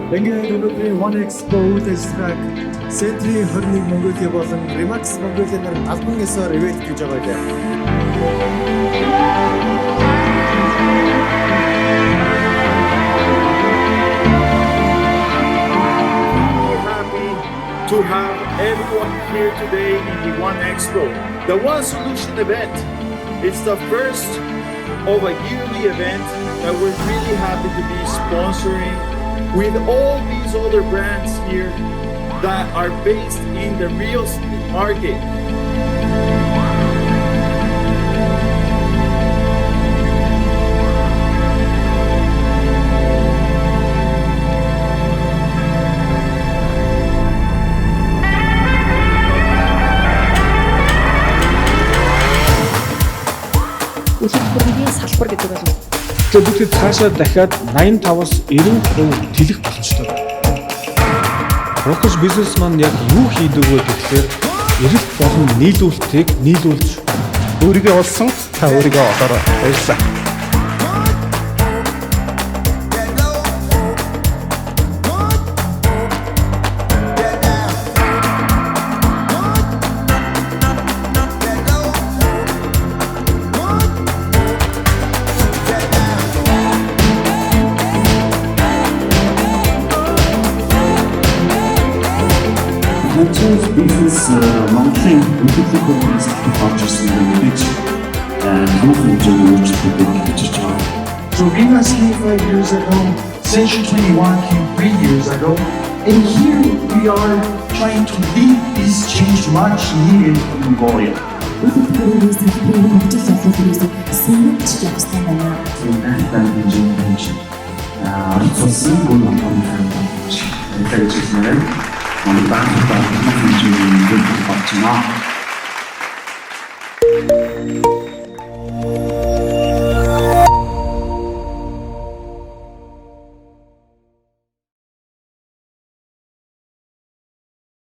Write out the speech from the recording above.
Ингээд өнөөдрийн One Expo үйл ажиллагааг Century 21 Mongolia болон Remax Mongolia-аар албан ёсоор ивент хийж байгаа юм. Happy to have everyone here today in the One Expo, the One Solution event. It's the first of a yearly event that we're really happy to be sponsoring with all these other brands here that are based in the real estate market. Үйлдвэрийн салбар гэдэг бол Тэгэхээр бид цаашаа дахиад 85-аас 90% тэлэх боломжтой. Рокс бизнесмен яг юу хийдэг вэ гэхээр эрэлт болон нийлүүлэлтийг нийлүүлж өөрийгөө олсон та өөрийгөө олоорой. Баярлалаа. Franchise business Монголын өндөрлөг компаниас авч ирсэн юм гэж түүх хэмжээний өөрчлөлтүүд хийж байгаа. So Venus came 5 years ago, Century 21 came 3 years ago, and here we are trying to lead this change much needed in Mongolia. Үүнээс хэмжээний орцсон гол компани гэж хэлсэн юм. Манай банк хэмжээний болж байна.